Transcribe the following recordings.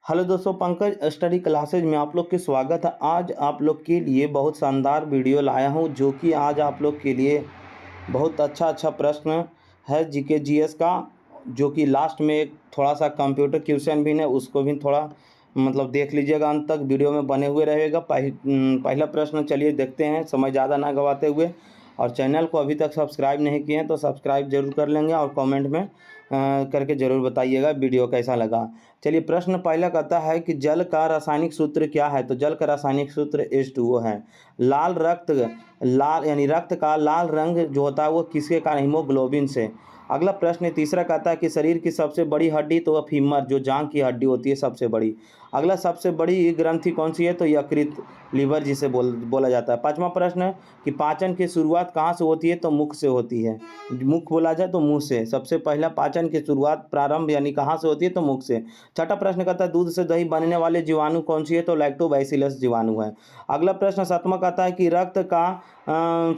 Hello दोस्तों, Pankaj study classes में आप लोग के स्वागत है। आज आप लोग के लिए बहुत शानदार वीडियो लाया हूं, जो कि आज आप लोग के लिए बहुत अच्छा प्रश्न है जीके जीएस का, जो कि लास्ट में एक थोड़ा सा कंप्यूटर क्वेश्चन भी है, उसको भी थोड़ा मतलब देख लीजिएगा, अंत तक वीडियो में बने हुए रहेगा। पहला प्रश्न चलिए देखते हैं, समय ज़्यादा ना गवाते हुए। और चैनल को अभी तक सब्सक्राइब नहीं किए हैं तो सब्सक्राइब जरूर कर लेंगे, और कमेंट में करके ज़रूर बताइएगा वीडियो कैसा लगा। चलिए, प्रश्न पहला कहता है कि जल का रासायनिक सूत्र क्या है। तो जल का रासायनिक सूत्र H2O है। लाल यानी रक्त का लाल रंग जो होता है वो किसके कारण? हीमोग्लोबिन से। अगला प्रश्न तीसरा कहता है कि शरीर की सबसे बड़ी हड्डी, तो वह फीमर जो जांघ की हड्डी होती है सबसे बड़ी। अगला सबसे बड़ी ग्रंथि कौन सी है? तो यकृत, लीवर जिसे बोला जाता है। पांचवा प्रश्न कि पाचन की शुरुआत कहाँ से होती है? तो मुख से होती है। मुख बोला जाए तो मुंह से। सबसे पहला पाचन की शुरुआत प्रारंभ यानी कहाँ से होती है? तो मुख से। छठा प्रश्न कहता है दूध से दही बनने वाले जीवाणु कौन सी है? तो लैक्टोबैसिलस जीवाणु है। अगला प्रश्न सातवां कहता है कि रक्त का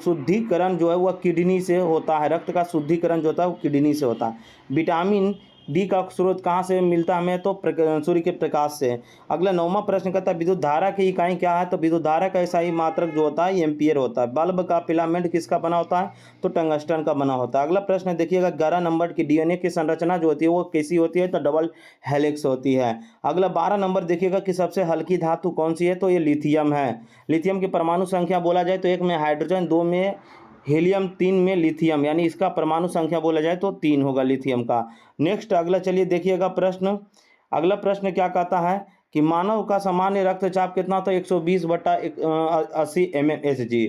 शुद्धिकरण जो है वह किडनी से होता है। रक्त का शुद्धिकरण जो होता है वो किडनी से होता है। विटामिन डी का स्रोत कहाँ से मिलता है हमें? तो सूर्य के प्रकाश से। अगला नौवां प्रश्न कहता है विद्युत धारा की इकाई क्या है? तो विद्युत धारा का इकाई मात्रक जो होता है एम्पियर होता है। बल्ब का फिलामेंट किसका बना होता है? तो टंगस्टन का बना होता है। अगला प्रश्न देखिएगा 11 नंबर की डीएनए की संरचना जो होती है वो कैसी होती है? तो डबल हेलिक्स होती है। अगला 12 नंबर देखिएगा कि सबसे हल्की धातु कौन सी है? तो ये लिथियम है। लिथियम की परमाणु संख्या बोला जाए तो 1 में हाइड्रोजन, 2 में हीलियम, 3 में लिथियम, यानी इसका परमाणु संख्या बोला जाए तो 3 होगा लिथियम का। नेक्स्ट अगला चलिए देखिएगा प्रश्न। अगला प्रश्न क्या कहता है कि मानव का सामान्य रक्तचाप कितना? तो 120/80 mmHg।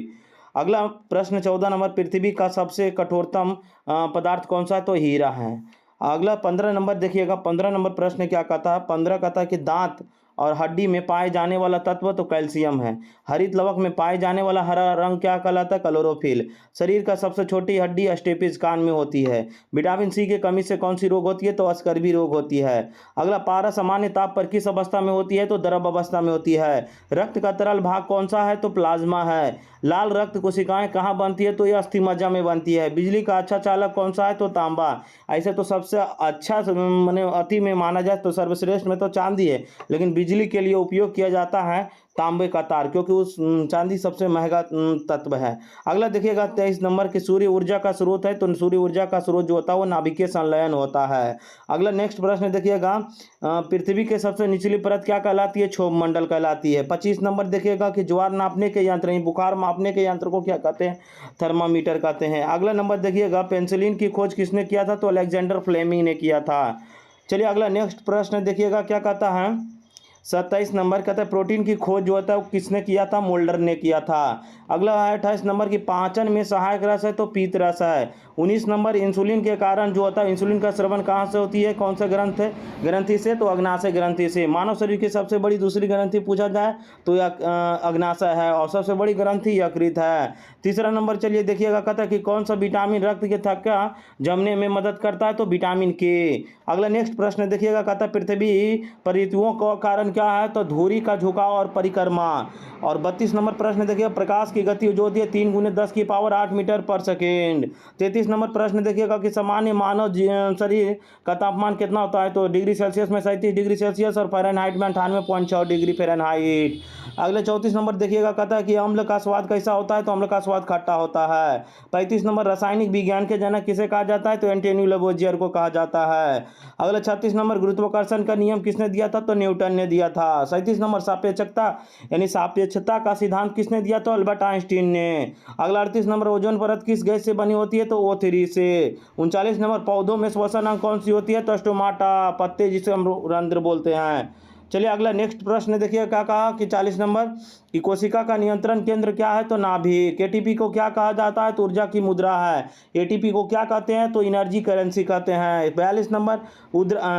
अगला प्रश्न 14 नंबर पृथ्वी का सबसे कठोरतम पदार्थ कौन सा है? तो हीरा है। अगला 15 नंबर देखिएगा। 15 नंबर प्रश्न क्या कहता है? 15 कहता है कि दांत और हड्डी में पाए जाने वाला तत्व तो कैल्शियम है। हरित लवक में पाए जाने वाला हरा रंग क्या कहलाता है? क्लोरोफिल। शरीर का सबसे छोटी हड्डी स्टेपिस कान में होती है। विटामिन सी की कमी से कौन सी रोग होती है? तो स्कर्वी रोग होती है। अगला पारा सामान्य ताप पर किस अवस्था में होती है? तो द्रव अवस्था में होती है। रक्त का तरल भाग कौन सा है? तो प्लाज्मा है। लाल रक्त कोशिकाएं कहाँ बनती है? तो यह अस्थिमज्जा में बनती है। बिजली का अच्छा चालक कौन सा है? तो तांबा। ऐसे तो सबसे अच्छा माने अति में माना जाए तो सर्वश्रेष्ठ में तो चांदी है, लेकिन बिजली के लिए उपयोग किया जाता है तांबे का तार, क्योंकि उस चांदी सबसे महंगा तत्व है। अगला देखिएगा 23 नंबर की सूर्य ऊर्जा का स्रोत है। तो सूर्य ऊर्जा का स्रोत जो होता है वो नाभिकीय संलयन होता है। अगला नेक्स्ट प्रश्न देखिएगा पृथ्वी के सबसे निचली परत क्या कहलाती है? क्षोभ मंडल कहलाती है। 25 नंबर देखिएगा कि ज्वार नापने के यंत्र नहीं, बुखार मापने के यंत्र को क्या कहते हैं? थर्मामीटर कहते हैं। अगला नंबर देखिएगा पेंसिलिन की खोज किसने किया था? तो अलेक्जेंडर फ्लेमिंग ने किया था। चलिए अगला नेक्स्ट प्रश्न देखिएगा क्या कहता है? 27 नंबर कहता है प्रोटीन की खोज जो होता है वो किसने किया था? मोल्डर ने किया था। अगला है 28 नंबर की पाचन में सहायक रस है तो पीत रस है। 19 नंबर इंसुलिन के कारण जो होता है, इंसुलिन का स्रवण कहाँ से होती है? कौन सा ग्रंथि से? तो अग्नाशय ग्रंथि से। मानव शरीर की सबसे बड़ी दूसरी ग्रंथि पूछा जाए तो यह अग्नाशय है, और सबसे बड़ी ग्रंथि यकृत है। तीसरा नंबर चलिए देखिएगा, कहता है कि कौन सा विटामिन रक्त के थक्का जमने में मदद करता है? तो विटामिन के। अगला नेक्स्ट प्रश्न देखिएगा, कहता है पृथ्वी पर ऋतुओं का कारण क्या है? तो धुरी का झुकाव और परिक्रमा। और 32 नंबर प्रश्न देखिए प्रकाश की गति जो होती है 3 × 10⁸ मीटर पर सेकेंड। 33 नंबर प्रश्न देखिएगा कि सामान्य मानव शरीर का तापमान कितना होता है? तो डिग्री सेल्सियस में 37 डिग्री सेल्सियस और फ़ारेनहाइट में 98.6 डिग्री फ़ारेनहाइट। अगले 34 नंबर देखिएगा, कहता है कि अम्ल का स्वाद कैसा होता है? तो अम्ल का स्वाद खट्टा होता है। 35 नंबर रासायनिक विज्ञान के जनक किसे कहा जाता है? तो एंटोनियो लैवोइजियर को कहा जाता है। अगला 36 नंबर गुरुत्वाकर्षण का नियम किसने दिया था? तो न्यूटन ने दिया था। 37 नंबर सापेक्षता यानी सापेक्षता का सिद्धांत किसने दिया? तो अल्बर्ट आइंस्टीन ने। अगला 38 नंबर ओजोन परत किस गैस से बनी होती है? तो O3 से। 39 नंबर पौधों में श्वसन अंग कौन सी होती है? तो स्टोमाटा, पत्ते जिसे हम रंध्र बोलते हैं। चलिए अगला नेक्स्ट प्रश्न देखिए क्या कहा कि 40 नंबर कि कोशिका का नियंत्रण केंद्र क्या है? तो नाभिक। एटीपी को क्या कहा जाता है? तो ऊर्जा की मुद्रा है। एटीपी को क्या कहते हैं? तो एनर्जी करेंसी कहते हैं। 42 नंबर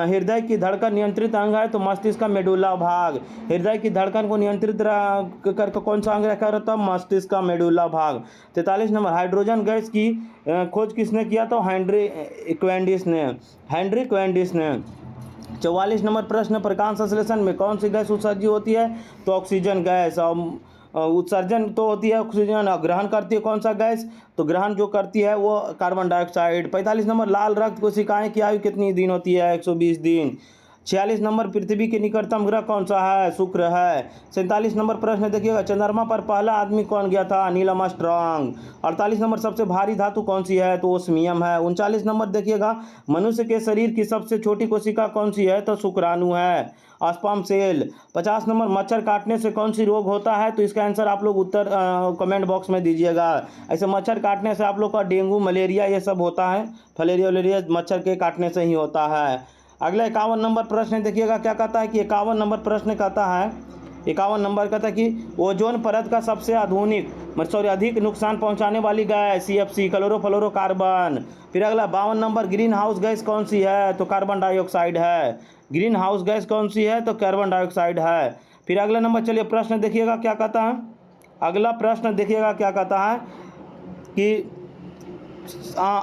हृदय की धड़कन नियंत्रित अंग है तो मस्तिष्क का मेडुला भाग। हृदय की धड़कन को नियंत्रित करके कौन सा अंग रखा रहता है? मस्तिष्क का मेडुला भाग। 43 नंबर हाइड्रोजन गैस की खोज किसने किया? तो हेनरी क्वेंडिस ने। 44 नंबर प्रश्न प्रकाश संश्लेषण में कौन सी गैस उत्सर्जित होती है? तो ऑक्सीजन गैस। और उत्सर्जन तो होती है ऑक्सीजन, ग्रहण करती है कौन सा गैस? तो ग्रहण जो करती है वो कार्बन डाइऑक्साइड। 45 नंबर लाल रक्त कोशिकाएं की आयु कितनी दिन होती है? 120 दिन। 46 नंबर पृथ्वी के निकटतम ग्रह कौन सा है? शुक्र है। 47 नंबर प्रश्न देखिएगा, चंद्रमा पर पहला आदमी कौन गया था? Neil Armstrong. 48 नंबर सबसे भारी धातु कौन सी है? तो ओस्मियम है। 39 नंबर देखिएगा, मनुष्य के शरीर की सबसे छोटी कोशिका कौन सी है? तो शुक्राणु है, स्पर्म सेल। 50 नंबर, मच्छर काटने से कौन सी रोग होता है? तो इसका आंसर आप लोग उत्तर कमेंट बॉक्स में दीजिएगा। ऐसे मच्छर काटने से आप लोग का डेंगू, मलेरिया ये सब होता है। फलेरिया वलेरिया मच्छर के काटने से ही होता है। अगला 51 नंबर प्रश्न देखिएगा, क्या कहता है कि 51 नंबर प्रश्न कहता है, 51 नंबर कहता है कि ओजोन परत का सबसे अधिक नुकसान पहुंचाने वाली गैस CFC, क्लोरोफ्लोरोकार्बन। फिर अगला 52 नंबर, ग्रीन हाउस गैस कौन सी है? तो कार्बन डाइऑक्साइड है। ग्रीन हाउस गैस कौन सी है? तो कार्बन डाइऑक्साइड है। फिर अगला नंबर, चलिए प्रश्न देखिएगा क्या कहता है। अगला प्रश्न देखिएगा क्या कहता है कि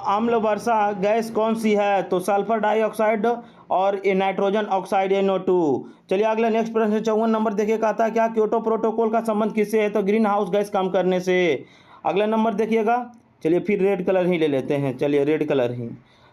अम्ल वर्षा गैस कौन सी है? तो सल्फर डाइऑक्साइड और नाइट्रोजन ऑक्साइड NO2। चलिए अगला नेक्स्ट प्रश्न 54 नंबर देखिए, कहता है क्या क्योटो प्रोटोकॉल का संबंध किससे है? तो ग्रीन हाउस गैस कम करने से। अगला नंबर देखिएगा, चलिए फिर रेड कलर ही ले लेते हैं, चलिए रेड कलर ही।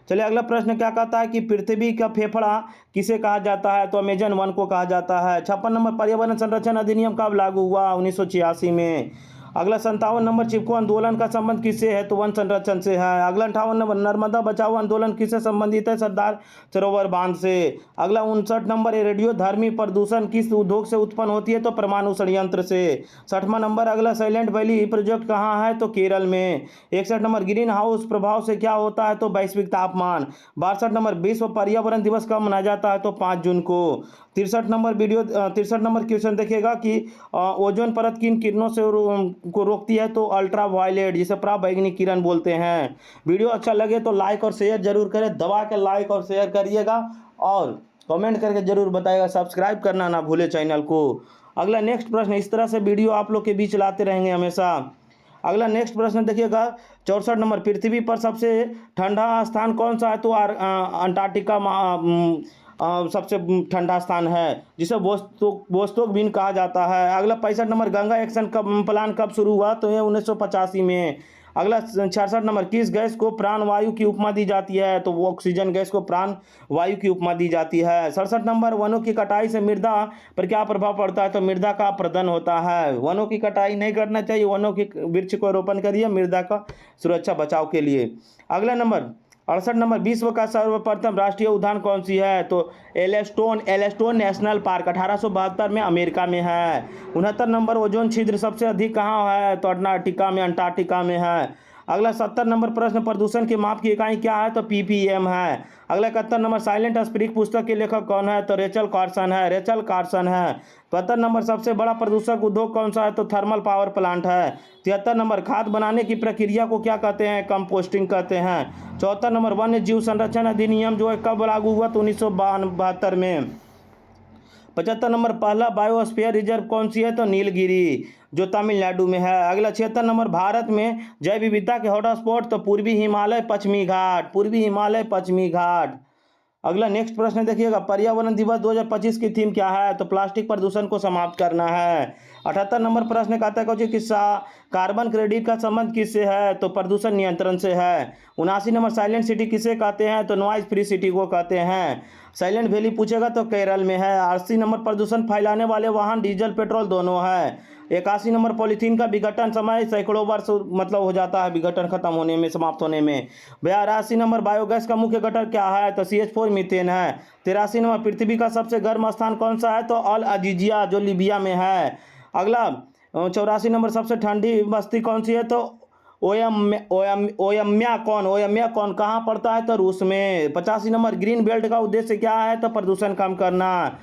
चलिए अगला प्रश्न क्या कहता है कि पृथ्वी का फेफड़ा किसे कहा जाता है? तो अमेजन वन को कहा जाता है। 56 नंबर, पर्यावरण संरक्षण अधिनियम कब लागू हुआ? 1986 में। अगला 57 नंबर, चिपको आंदोलन का संबंध किससे है? तो वन संरक्षण से है। अगला 58 नंबर, नर्मदा बचाओ आंदोलन किससे संबंधित है? सरदार सरोवर बांध से। अगला 59 नंबर, रेडियोधर्मी प्रदूषण किस उद्योग से उत्पन्न होती है? तो परमाणु षड्यंत्र से। 60वां नंबर, अगला साइलेंट वैली प्रोजेक्ट कहाँ है? तो केरल में। 61 नंबर, ग्रीन हाउस प्रभाव से क्या होता है? तो वैश्विक तापमान। 62 नंबर, विश्व पर्यावरण दिवस कब मनाया जाता है? तो 5 जून को। 63 नंबर क्वेश्चन देखिएगा कि ओजोन परत किन किरणों से को रोकती है? तो अल्ट्रा वायलेट, जिसे पराबैंगनी किरण बोलते हैं। वीडियो अच्छा लगे तो लाइक और शेयर जरूर करें, दबा के लाइक और शेयर करिएगा और कमेंट करके जरूर बताइएगा, सब्सक्राइब करना ना भूले चैनल को। अगला नेक्स्ट प्रश्न, इस तरह से वीडियो आप लोग के बीच लाते रहेंगे हमेशा। अगला नेक्स्ट प्रश्न देखिएगा, 64 नंबर, पृथ्वी पर सबसे ठंडा स्थान कौन सा है? तो अंटार्कटिका सबसे ठंडा स्थान है, जिसे वोस्तोक बीन कहा जाता है। अगला 65 नंबर, गंगा एक्शन प्लान कब शुरू हुआ? तो ये 1985 में। अगला 66 नंबर, किस गैस को प्राण वायु की उपमा दी जाती है? तो वो ऑक्सीजन गैस को प्राण वायु की उपमा दी जाती है। 67 नंबर, वनों की कटाई से मृदा पर क्या प्रभाव पड़ता है? तो मृदा का अपरदन होता है। वनों की कटाई नहीं करना चाहिए, वनों की वृक्ष को रोपण करिए मृदा का सुरक्षा बचाव के लिए। अगला नंबर 68 नंबर, विश्व का सर्वप्रथम राष्ट्रीय उद्यान कौन सी है? तो एलेस्टोन नेशनल पार्क 1872 में अमेरिका में है। 69 नंबर, ओजोन छिद्र सबसे अधिक कहाँ है? तो अंटार्कटिका में है। अगला 70 नंबर प्रश्न, प्रदूषण के माप की इकाई क्या है? तो ppm है। अगला 71 नंबर, साइलेंट स्प्रिंग पुस्तक के लेखक कौन है? तो रेचल कार्सन है। 72 नंबर, सबसे बड़ा प्रदूषक उद्योग कौन सा है? तो थर्मल पावर प्लांट है। 73 नंबर, खाद बनाने की प्रक्रिया को क्या कहते हैं? कंपोस्टिंग कहते हैं। 74 नंबर, वन्य जीव संरक्षण अधिनियम जो है कब लागू हुआ? तो 1972 में। 75 नंबर, पहला बायोस्फीयर रिजर्व कौन सी है? तो नीलगिरी, जो तमिलनाडु में है। अगला 76 नंबर, भारत में जैव विविधता के हॉटस्पॉट तो पूर्वी हिमालय पश्चिमी घाट। अगला नेक्स्ट प्रश्न देखिएगा, पर्यावरण दिवस 2025 की थीम क्या है? तो प्लास्टिक प्रदूषण को समाप्त करना है। 78 नंबर प्रश्न कहता है कि कार्बन क्रेडिट का संबंध किससे है? तो प्रदूषण नियंत्रण से है। 79 नंबर, साइलेंट सिटी किसे कहते हैं? तो नॉइज फ्री सिटी को कहते हैं। साइलेंट वैली पूछेगा तो केरल में है। 80 नंबर, प्रदूषण फैलाने वाले वाहन डीजल पेट्रोल दोनों है। 81 नंबर, पॉलीथीन का विघटन समय सैकड़ों वर्ष मतलब हो जाता है विघटन खत्म होने में, समाप्त होने में। 82 नंबर, बायोगैस का मुख्य घटक क्या है? तो CH4 मीथेन है। 83 नंबर, पृथ्वी का सबसे गर्म स्थान कौन सा है? तो अल अजीजिया, जो लीबिया में है। अगला 84 नंबर, सबसे ठंडी बस्ती कौन सी है? तो ओयम्या कौन कहाँ पड़ता है? तो रूस में। 85 नंबर, ग्रीन बेल्ट का उद्देश्य क्या है? तो प्रदूषण कम करना।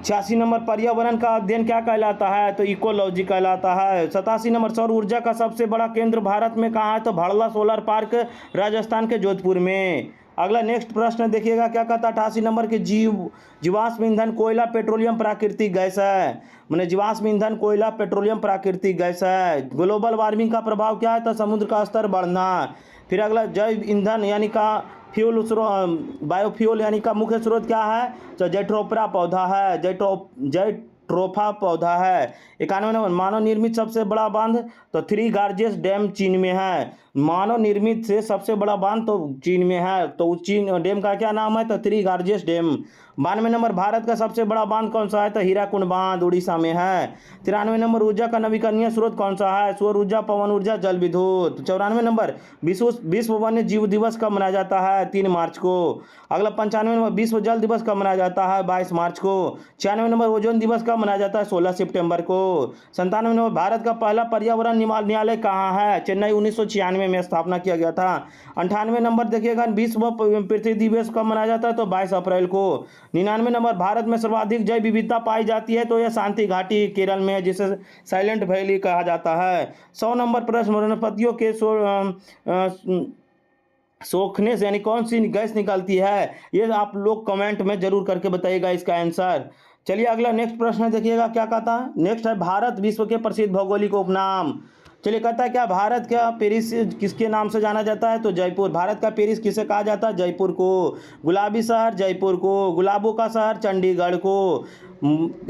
86 नंबर, पर्यावरण का अध्ययन क्या कहलाता है? तो इकोलॉजी कहलाता है। 87 नंबर, सौर ऊर्जा का सबसे बड़ा केंद्र भारत में कहाँ है? तो भाड़ला सोलर पार्क, राजस्थान के जोधपुर में। अगला नेक्स्ट प्रश्न देखिएगा क्या कहता है। 88 नंबर के जीवाश्म ईंधन कोयला पेट्रोलियम प्राकृतिक गैस है। मैंने जीवाश्म ईंधन कोयला पेट्रोलियम प्राकृतिक गैस है। ग्लोबल वार्मिंग का प्रभाव क्या है? तो समुद्र का स्तर बढ़ना। फिर अगला, जैव ईंधन यानी का बायोफ्यूल यानी का मुख्य स्रोत क्या है? तो जैट्रोफा पौधा है। जैट्रोफा पौधा है। 91 नंबर, मानव निर्मित सबसे बड़ा बांध तो थ्री गार्जेस डैम चीन में है। मानव निर्मित से सबसे बड़ा बांध तो चीन में है, तो चीन डैम का क्या नाम है? तो थ्री गार्जेस डैम। 92 नंबर, भारत का सबसे बड़ा बांध कौन सा है? तो हीराकुंड बांध उड़ीसा में है। 93 नंबर, ऊर्जा का नवीकरणीय स्रोत कौन सा है? सौर ऊर्जा, पवन ऊर्जा, जल विद्युत। 94 नंबर, विश्व वन्य जीव दिवस कब मनाया जाता है? 3 मार्च को। अगला 95 नंबर, विश्व जल दिवस कब मनाया जाता है? 22 मार्च को। 96 नंबर, ओजोन दिवस कब मनाया जाता है? 16 सितंबर को। 97 नंबर, भारत का पहला पर्यावरण न्यायालय कहाँ है? चेन्नई, 1996 में स्थापना किया गया था। 98 नंबर देखिएगा, विश्व पृथ्वी दिवस कब मनाया जाता है? तो 22 अप्रैल को। 99 नंबर, भारत में सर्वाधिक जैव विविधता पाई जाती है? तो यह शांति घाटी केरल में है, जिसे साइलेंट वैली कहा जाता है। 100 नंबर प्रश्न, वनस्पतियों के सोखने से यानी कौन सी गैस निकलती है? ये आप लोग कमेंट में जरूर करके बताइएगा इसका आंसर। चलिए अगला नेक्स्ट प्रश्न देखिएगा क्या कहता है। नेक्स्ट है, भारत विश्व के प्रसिद्ध भौगोलिक उपनाम। चलिए कहता है, क्या भारत का पेरिस किसके नाम से जाना जाता है? तो जयपुर। भारत का पेरिस किसे कहा जाता है? जयपुर को। गुलाबी शहर जयपुर को। गुलाबों का शहर चंडीगढ़ को।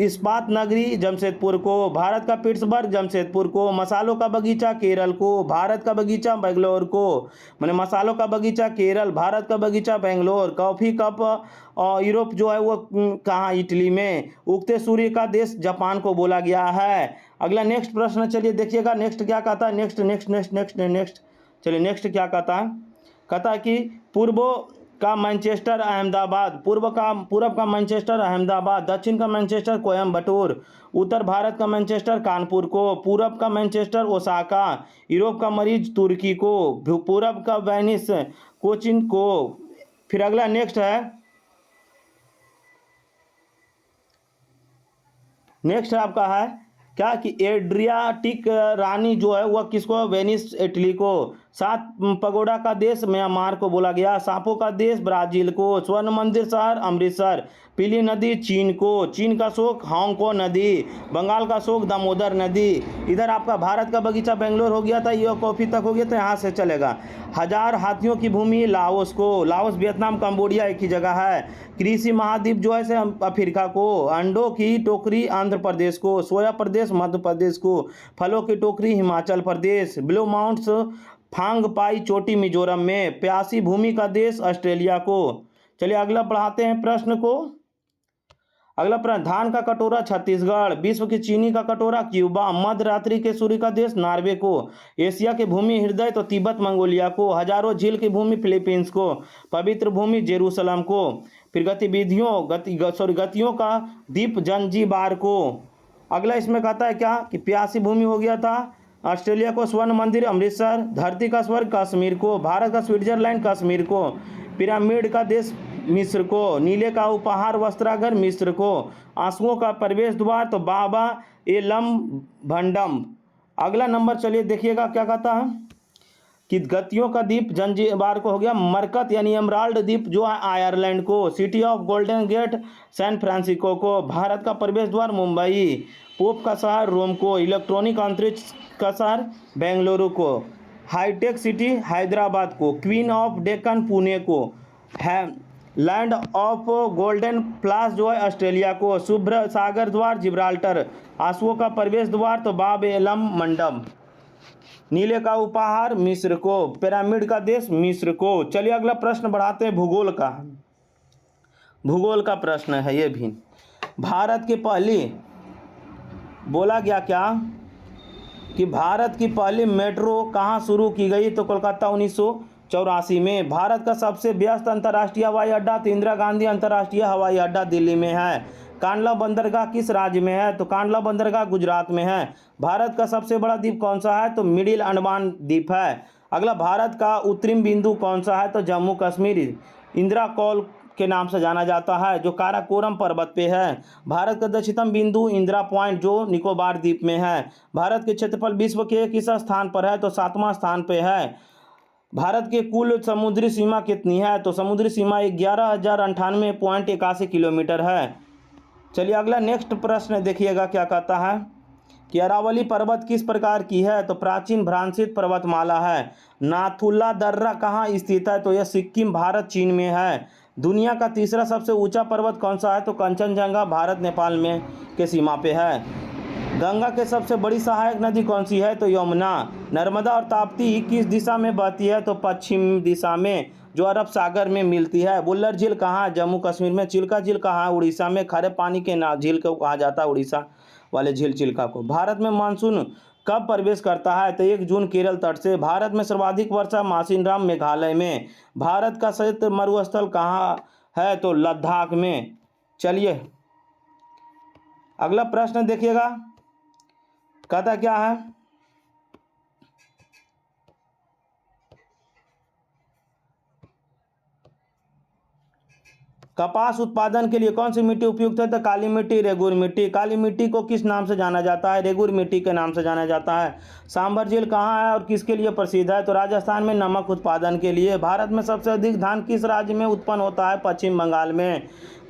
इस्पात नगरी जमशेदपुर को। भारत का पिट्सबर्ग जमशेदपुर को। मसालों का बगीचा केरल को। भारत का बगीचा बेंगलोर को। मैंने मसालों का बगीचा केरल, भारत का बगीचा बेंगलोर। कॉफी कप यूरोप जो है वो कहाँ? इटली में। उगते सूर्य का देश जापान को बोला गया है। अगला नेक्स्ट प्रश्न चलिए देखिएगा, नेक्स्ट क्या कहता है। Next next next next next चलिए नेक्स्ट क्या कहता है। कहता है कि पूर्व का मैनचेस्टर अहमदाबाद, पूर्व का मैनचेस्टर अहमदाबाद, दक्षिण का मैनचेस्टर कोयम्बटूर, उत्तर भारत का मैनचेस्टर कानपुर को, पूरब का मैनचेस्टर ओसाका, यूरोप का मरीज तुर्की को, पूरब का वेनिस कोचिन को। फिर अगला नेक्स्ट है, नेक्स्ट आपका है क्या कि एड्रियाटिक रानी जो है वह किसको? वेनिस इटली को। 7 पगोड़ा का देश म्यांमार को बोला गया। सांपों का देश ब्राजील को। स्वर्ण मंदिर शहर अमृतसर। पीली नदी चीन को। चीन का शोक हांगकांग नदी। बंगाल का शोक दामोदर नदी। इधर आपका भारत का बगीचा बेंगलोर हो गया था, ये कॉफी तक हो गया था, यहाँ से चलेगा। 1000 हाथियों की भूमि लाओस को। लाओस वियतनाम कंबोडिया एक ही जगह है। कृषि महाद्वीप जो है अफ्रीका को। अंडों की टोकरी आंध्र प्रदेश को। सोया प्रदेश मध्य प्रदेश को। फलों की टोकरी हिमाचल प्रदेश। ब्लू माउंट्स फांगपाई चोटी मिजोरम में। प्यासी भूमि का देश ऑस्ट्रेलिया को। चलिए अगला बढ़ाते हैं प्रश्न को। अगला प्रश्न, धान का कटोरा छत्तीसगढ़। विश्व की चीनी का कटोरा क्यूबा। मध्य रात्रि के सूर्य का देश नॉर्वे को। एशिया की भूमि हृदय तो तिब्बत मंगोलिया को। हजारों झील की भूमि फिलीपींस को। पवित्र भूमि जेरूसलम को। फिर गतियों का द्वीप जंजीबार को। अगला इसमें कहता है क्या कि प्यासी भूमि हो गया था ऑस्ट्रेलिया को। स्वर्ण मंदिर अमृतसर। धरती का स्वर्ग कश्मीर को। भारत का स्विट्जरलैंड कश्मीर को। पिरामिड का देश मिस्र को। नीले का उपहार वस्त्रागर मिस्र को। आंसुओं का प्रवेश द्वार तो बाबा एलम भंडम। अगला नंबर चलिए देखिएगा क्या कहता है कि गतियों का द्वीप जंजीबार को हो गया। मरकत यानी एमराल्ड द्वीप जो है आयरलैंड को। City of Golden Gate San Francisco को। भारत का प्रवेश द्वार मुंबई। पोप का शहर रोम को। इलेक्ट्रॉनिक अंतरिक्ष का शहर बेंगलुरु को। हाईटेक सिटी हैदराबाद को। क्वीन ऑफ डेक्कन पुणे को है। लैंड ऑफ गोल्डन प्लास जो है ऑस्ट्रेलिया को। शुभ्र सागर द्वार जिब्राल्टर। आंसुओं का प्रवेश द्वार तो बाब एलम मंडम। नीले का उपहार मिस्र को। पिरामिड का देश मिस्र को। चलिए अगला प्रश्न बढ़ाते हैं भूगोल का। भूगोल का प्रश्न है ये भी। भारत की पहली बोला गया क्या कि भारत की पहली मेट्रो कहाँ शुरू की गई? तो कोलकाता 1984 में। भारत का सबसे व्यस्त अंतर्राष्ट्रीय हवाई अड्डा तो इंदिरा गांधी अंतर्राष्ट्रीय हवाई अड्डा दिल्ली में है। कांडला बंदरगाह किस राज्य में है? तो कांडला बंदरगाह गुजरात में है। भारत का सबसे बड़ा द्वीप कौन सा है? तो मिडिल अंडमान द्वीप है। अगला, भारत का उत्तरी बिंदु कौन सा है? तो जम्मू कश्मीर इंदिरा कॉल के नाम से जाना जाता है जो काराकोरम पर्वत पे है। भारत का दक्षिणतम बिंदु इंदिरा पॉइंट जो निकोबार द्वीप में है। भारत के क्षेत्रफल विश्व के किस स्थान पर है? तो 7वां स्थान पे है। भारत के कुल समुद्री सीमा कितनी है? तो समुद्री सीमा 11,098.81 किलोमीटर है। चलिए अगला नेक्स्ट प्रश्न देखिएगा क्या कहता है कि अरावली पर्वत किस प्रकार की है? तो प्राचीन भ्रांशित पर्वतमाला है। नाथुला दर्रा कहाँ स्थित है? तो यह सिक्किम भारत चीन में है। दुनिया का तीसरा सबसे ऊंचा पर्वत कौन सा है? तो कंचनजंगा भारत नेपाल में के सीमा पे है। गंगा के सबसे बड़ी सहायक नदी कौन सी है? तो यमुना। नर्मदा और ताप्ती किस दिशा में बहती है? तो पश्चिम दिशा में। जो अरब सागर में मिलती है। बुल्लर झील कहाँ है? जम्मू कश्मीर में। चिल्का झील कहाँ है? उड़ीसा में। खारे पानी के ना झील को कहा जाता है उड़ीसा वाले झील चिल्का को। भारत में मानसून कब प्रवेश करता है? तो 1 जून केरल तट से। भारत में सर्वाधिक वर्षा मासिनराम मेघालय में। भारत का शीत मरुस्थल कहाँ है? तो लद्दाख में। चलिए अगला प्रश्न देखिएगा, कहता क्या है, कपास उत्पादन के लिए कौन सी मिट्टी उपयुक्त है? तो काली मिट्टी, रेगुर मिट्टी। काली मिट्टी को किस नाम से जाना जाता है? रेगुर मिट्टी के नाम से जाना जाता है। सांभर झील कहाँ है और किसके लिए प्रसिद्ध है? तो राजस्थान में नमक उत्पादन के लिए। भारत में सबसे अधिक धान किस राज्य में उत्पन्न होता है? पश्चिम बंगाल में।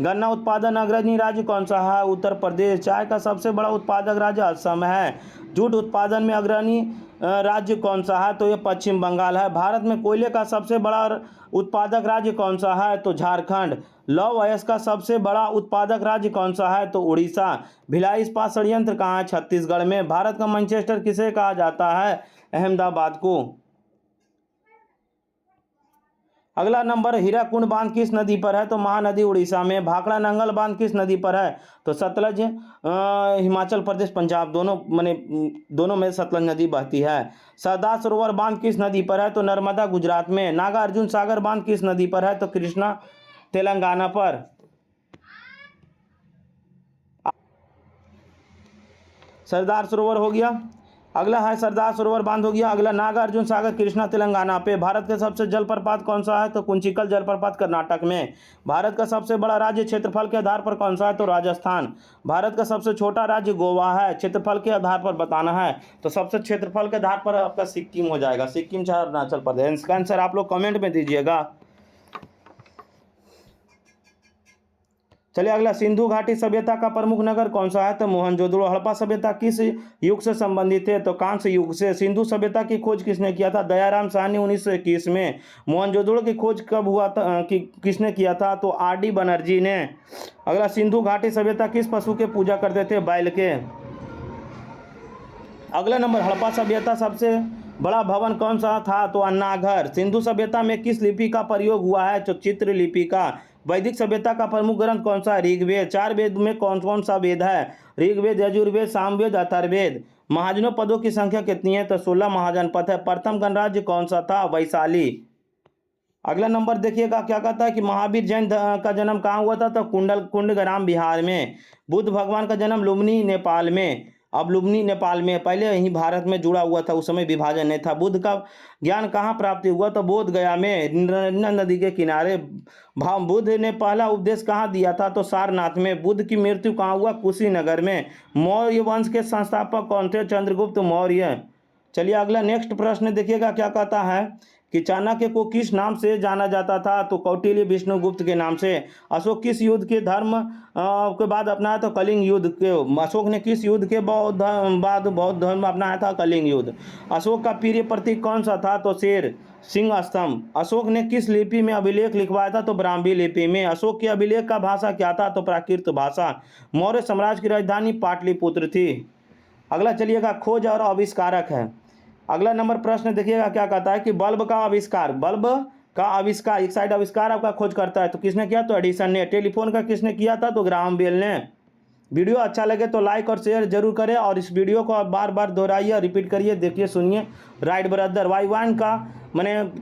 गन्ना उत्पादन अग्रणी राज्य कौन सा है? उत्तर प्रदेश। चाय का सबसे बड़ा उत्पादक राज्य असम है। जूट उत्पादन में अग्रणी राज्य कौन सा है? तो ये पश्चिम बंगाल है। भारत में कोयले का सबसे बड़ा उत्पादक राज्य कौन सा है? तो झारखंड। लौह अयस्क का सबसे बड़ा उत्पादक राज्य कौन सा है? तो उड़ीसा। भिलाई इस्पात संयंत्र कहाँ है? छत्तीसगढ़ में। भारत का मैनचेस्टर किसे कहा जाता है? अहमदाबाद को। अगला नंबर, हीराकुंड बांध किस नदी पर है? तो महानदी उड़ीसा में। भाखड़ा नंगल बांध किस नदी पर है? तो सतलज हिमाचल प्रदेश पंजाब, दोनों में सतलज नदी बहती है। सरदार सरोवर बांध किस नदी पर है? तो नर्मदा गुजरात में। नागार्जुन सागर बांध किस नदी पर है? तो कृष्णा तेलंगाना पर। सरदार सरोवर हो गया। अगला है सरदार सरोवर बांध हो गया। अगला नागार्जुन सागर कृष्णा तेलंगाना पे। भारत का सबसे जलप्रपात कौन सा है? तो कुंचिकल जलप्रपात कर्नाटक में। भारत का सबसे बड़ा राज्य क्षेत्रफल के आधार पर कौन सा है? तो राजस्थान। भारत का सबसे छोटा राज्य गोवा है। क्षेत्रफल के आधार पर बताना है तो सबसे क्षेत्रफल के आधार पर आपका सिक्किम हो जाएगा। सिक्किम चाहे अरुणाचल प्रदेश। इसका आंसर आप लोग कमेंट में दीजिएगा। चलिए अगला, सिंधु घाटी सभ्यता का प्रमुख नगर कौन सा है? तो मोहनजोदड़ो। हड़प्पा सभ्यता किस युग से संबंधित है? तो कांस्य युग से। सिंधु सभ्यता की खोज किसने किया था? दयाराम साहनी 1921 में। मोहनजोदड़ो की खोज कब हुआ था, किसने किया था? तो आर.डी. बनर्जी ने। अगला, सिंधु घाटी सभ्यता किस पशु के पूजा करते थे? बैल के। अगला नंबर, हड़प्पा सभ्यता सबसे बड़ा भवन कौन सा था? तो अन्नाघर। सिंधु सभ्यता में किस लिपि का प्रयोग हुआ है? तो चित्र लिपि का। वैदिक सभ्यता का प्रमुख ग्रंथ कौन सा है? ऋग्वेद। 4 वेद में कौन कौन सा वेद है? ऋग्वेद, यजुर्वेद, सामवेद, अथर्ववेद। महाजनों पदों की संख्या कितनी है? तो 16 महाजनपद है। प्रथम गणराज्य कौन सा था? वैशाली। अगला नंबर देखिएगा, क्या कहता है कि महावीर जैन का जन्म कहाँ हुआ था? तो कुंडग्राम बिहार में। बुद्ध भगवान का जन्म लुम्बिनी नेपाल में। अब लुम्बिनी नेपाल में, पहले यहीं भारत में जुड़ा हुआ था, उस समय विभाजन नहीं था। बुद्ध का ज्ञान कहाँ प्राप्ति हुआ? तो बोध गया में, नर्मदा नदी के किनारे। बुद्ध ने पहला उपदेश कहाँ दिया था? तो सारनाथ में। बुद्ध की मृत्यु कहाँ हुआ? कुशीनगर में। मौर्य वंश के संस्थापक कौन थे? चंद्रगुप्त मौर्य। चलिए अगला नेक्स्ट प्रश्न देखिएगा, क्या कहता है कि चाणक्य को किस नाम से जाना जाता था? तो कौटिल्य विष्णुगुप्त के नाम से। अशोक किस युद्ध के धर्म के बाद अपनाया? तो कलिंग युद्ध के। अशोक ने किस युद्ध के बाद बौद्ध धर्म अपनाया था? कलिंग युद्ध। अशोक का प्रिय प्रतीक कौन सा था? तो शेर सिंह स्तंभ। अशोक ने किस लिपि में अभिलेख लिखवाया था? तो ब्राह्मी लिपि में। अशोक के अभिलेख का भाषा क्या था? तो प्राकृत भाषा। मौर्य साम्राज्य की राजधानी पाटलिपुत्र थी। अगला चलिएगा, खोज और आविष्कारक है। अगला नंबर प्रश्न देखिएगा, क्या कहता है कि बल्ब का आविष्कार, एक साइड आविष्कार आपका खोज करता है तो किसने किया? तो एडिसन ने। टेलीफोन का किसने किया था? तो ग्राहम बेल ने। वीडियो अच्छा लगे तो लाइक और शेयर जरूर करें और इस वीडियो को आप बार बार दोहराइए और रिपीट करिए, देखिए सुनिए। Right brother. वाई-1 का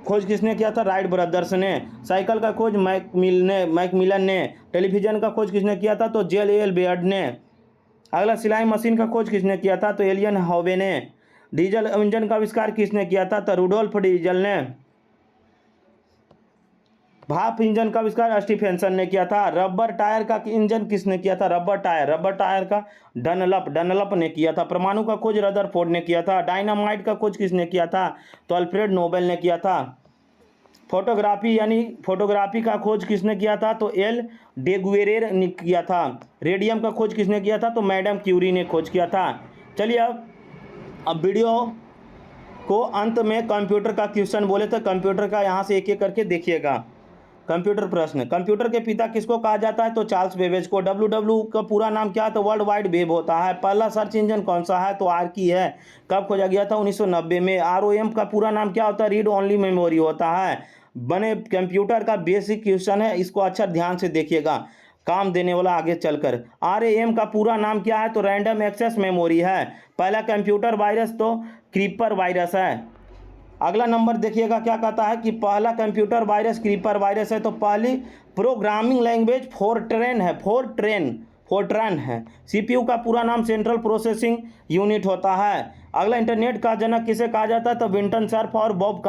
खोज किसने किया था? राइट ब्रदर्स ने। साइकिल का खोज मैकमिलन ने। टेलीविजन का खोज किसने किया था? तो जे.एल. बेयर्ड ने। अगला, सिलाई मशीन का खोज किसने किया था? तो एलियन हॉवे ने। डीजल इंजन का आविष्कार किसने किया था? तो रुडोल्फ डीजल ने। भाप इंजन का आविष्कार स्टीफेंसन ने किया था। रबर टायर का इंजन किसने किया था? रबर टायर का डनलप ने किया था। परमाणु का खोज रदरफोर्ड ने किया था। डायनामाइट का खोज किसने किया था? तो अल्फ्रेड नोबेल ने किया था। फोटोग्राफी का खोज किसने किया था? तो एल डेगुएरे ने किया था। रेडियम का खोज किसने किया था? तो मैडम क्यूरी ने खोज किया था। चलिए अब वीडियो को अंत में कंप्यूटर का क्वेश्चन बोले तो कंप्यूटर का यहाँ से एक एक करके देखिएगा। कंप्यूटर प्रश्न, कंप्यूटर के पिता किसको कहा जाता है? तो चार्ल्स बेबेज को। डब्ल्यू का पूरा नाम क्या है? तो वर्ल्ड वाइड वेब होता है। पहला सर्च इंजन कौन सा है? तो आर्की है। कब खोजा गया था? 1990 में। ROM का पूरा नाम क्या होता है? रीड ओनली मेमोरी होता है। बने कंप्यूटर का बेसिक क्वेश्चन है, इसको अच्छा ध्यान से देखिएगा, काम देने वाला आगे चलकर। RAM का पूरा नाम क्या है? तो रैंडम एक्सेस मेमोरी है। पहला कंप्यूटर वायरस तो क्रीपर वायरस है। अगला नंबर देखिएगा क्या कहता है कि पहला कंप्यूटर वायरस क्रीपर वायरस है। तो पहली प्रोग्रामिंग लैंग्वेज फोर्ट्रैन है। CPU का पूरा नाम सेंट्रल प्रोसेसिंग यूनिट होता है। अगला इंटरनेट का जनक किसे कहा जाता है? तो विंटन सर्फ और बॉब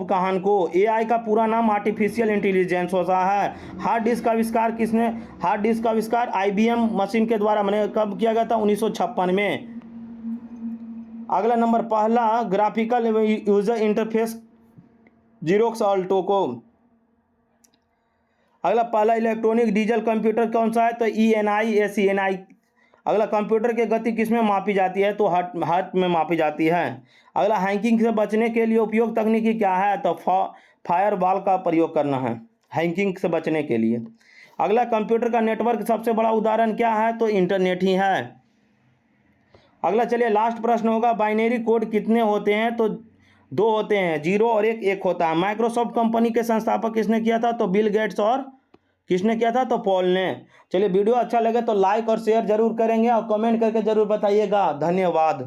काहन को। AI का पूरा नाम आर्टिफिशियल इंटेलिजेंस होता है। हार्ड डिस्क का आविष्कार IBM मशीन के द्वारा मैंने कब किया गया था? 1956 में। अगला नंबर पहला graphical user interface xerox Alto को। अगला पहला इलेक्ट्रॉनिक डिजिटल कंप्यूटर कौन सा है? तो ENI। अगला कंप्यूटर की गति किस में मापी जाती है? तो हर्ट्ज में मापी जाती है। अगला हैकिंग से बचने के लिए उपयोग तकनीकी क्या है? तो फायरवॉल का प्रयोग करना है हैकिंग से बचने के लिए। अगला कंप्यूटर का नेटवर्क सबसे बड़ा उदाहरण क्या है? तो इंटरनेट ही है। अगला चलिए लास्ट प्रश्न होगा, बाइनरी कोड कितने होते हैं? तो 2 होते हैं, 0 और 1 होता है। माइक्रोसॉफ्ट कंपनी के संस्थापक किसने किया था? तो बिल गेट्स। और किसने किया था? तो पॉल ने। चलिए वीडियो अच्छा लगे तो लाइक और शेयर जरूर करेंगे और कमेंट करके जरूर बताइएगा। धन्यवाद।